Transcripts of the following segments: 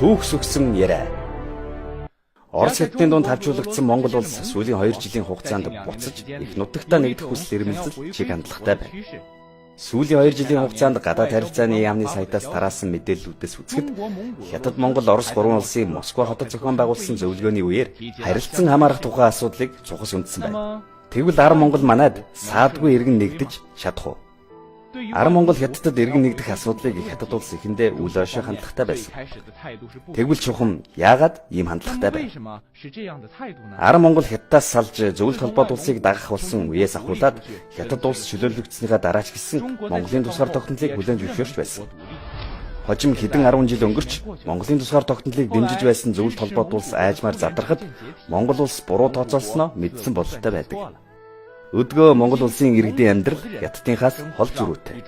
Түүхс өгсөн яриа. Орос хятадын дунд тавьжуулагдсан Монгол улс сүүлийн 2 жилийн хугацаанд буцаж их нутагтаа нэгдэх хүсэл эрмэлзэл чиг хандлагатай байна. Сүүлийн 2 жилийн хугацаанд гадаад харилцааны яамны сайтаас тараасан мэдээллүүдээс үзэхэд Хятад Монгол Орос гурван улсын Москва хотод зохион байгуулсан зөвлөгөөний үеэр харилцан хамаарах тухай асуудлыг цухас үндсэн байна. Тэгвэл Ар Монгол манайд саадгүй иргэн нэгдэж чадах уу? Ар Монгол Хятадд иргэн нэгдэх асуудлыг Хятад улс эхэндээ үл ойшоо хандлагатай байсан. Тэгвэл чухам яагаад ийм хандлагатай байна? Ар Монгол Хятадаас салж зөвлөлт холбоот улсыг дагах болсон үеэс ахуулаад Хятад улс чөлөөлөгдснийхаа дараа ч гэсэн Монголын тусгаар тогтнолыг хүлээн зөвшөөрч байсан. Хожим хэдэн 10 жил өнгөрч Монголын тусгаар тогтнолыг дэмжиж байсан зөвлөлт холбоот улс айжмаар задрахад Монгол улс буруу тооцоолсноо мэдсэн бололтой байдаг. Өдгөө Монгол улсын иргэдийн амьдрал Хятадынхаас хол зөрүүтэй.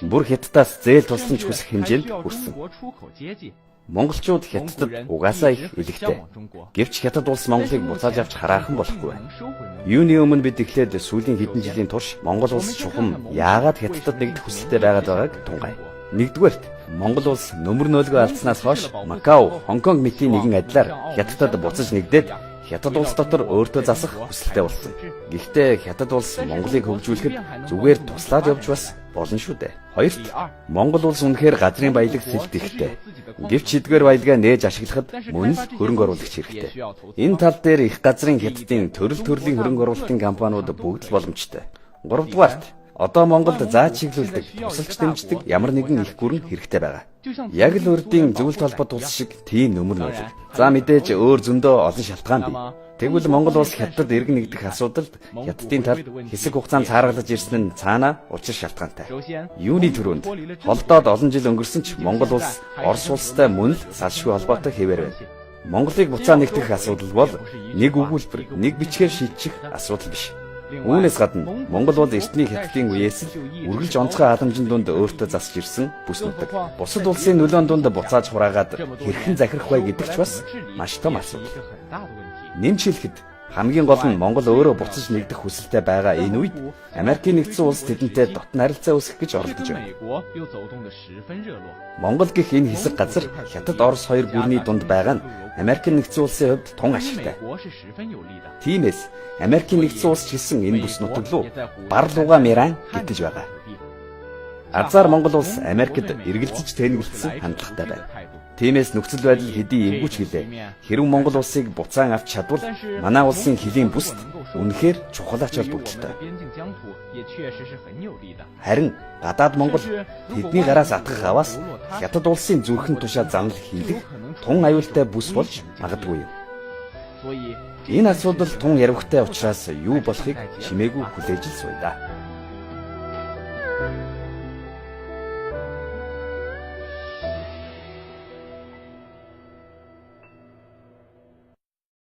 Бүр Хятадаас зээл тусламж хүсэх хэмжээнд хүрсэн. Монголчууд Хятадд угаасаа их илэгтэй. Гэвч Хятад улс Монголыг буцааж авч хараахан болохгүй байна. Юуны өмнө бид эхлээд сүүлийн хэдэн жилийн турш Монгол улс чухам яагаад Хятадд нэгдэх хүсэлтэй байгаад байгааг тунгаая. Нэгдүгээрт Монгол улс нөмөр нөөлгөө алдснаас хойш Макао, Хонконг мэтийн нэгэн адилаар Хятадд буцаж нэгдээд Хятад улс дотор өөртөө засах хүсэлтэй болсон. Гэхдээ Хятад улс Монголыг хөгжүүлэхэд зүгээр туслаад явж бас болно шүү дээ. Хоёрт Монгол улс үнэхээр газрын баялаг сэлт ихтэй. Гэвч эдгээр баялагаа нээж ашиглахад мөн л хөрөнгө оруулагч хэрэгтэй. Энэ тал дээр их газрын Хятадын төрлийн хөрөнгө оруулалтын компаниуд бүгд л боломжтой. Гуравдугаарт одоо Монголд зааж чиглүүлдэг, тусалж дэмждэг ямар нэгэн их гүрэн хэрэгтэй байгаа. Яг л урдын зөвлөлт холбоот улс шиг тийм нөмөр нөлөө. За мэдээж өөр зөндөө олон шалтгаан бий. Тэгвэл Монгол улс Хятадд иргэн нэгдэх асуудалд Хятадын талд хэсэг хугацаанд цааргалж ирсэн нь цаана учир шалтгаантай. Юуны төрөнд холдоод олон жил өнгөрсөн ч Монгол улс Орос улстай мөн л салшгүй холбоотой хэвээр байна. Монголыг буцаа нэгтгэх асуудал бол нэг өгүүлбэр, нэг бичгээр шийдчих асуудал биш. Үүнээс гадна Монгол бол эртний Хятадын үеэс л үргэлж онцгой халамжийн дунд өөртөө засч ирсэн бүс нутаг. Бусад улсын нөлөөнд дунд буцааж хураагаад хэрхэн захирах вэ гэдэг ч бас маш том асуудал. Нэмж хэлэхэд хамгийн гол нь Монгол өөрөө буцаж нэгдэх хүсэлтэй байгаа энэ үед Америкийн нэгдсэн улс тэдэнтэй дотн харилцаа үүсгэх гэж оролдож байна. Монгол гэх энэ хэсэг газар Хятад Орос хоёр гүрний дунд байгаа нь Америкийн нэгдсэн улсын хувьд тун ашигтай. Тиймээс Америкийн нэгдсэн улс ч гэсэн энэ бүс нутаг руу бар луга Миран гэтэж байгаа. Азар Монгол улс Америкт эргэлзэж тэнэглэсэн хандлагатай байна. Тиймээс нөхцөл байдал хэдий эвгүйч гэлээ. Хэрв Монгол улсыг буцаан авч чадвал манай улсын хөлийн бүст үнэхээр чухал ач холбогдолтой. Харин гадаад Монгол тэдний гараас атгах аваас Хятад улсын зүрхэн тушаа занал хийлгэх тун аюултай бүс болж магадгүй юм. Энэ асуудал тун ярвахтай учраас юу болохыг чимээгүй хүлээж л суй да.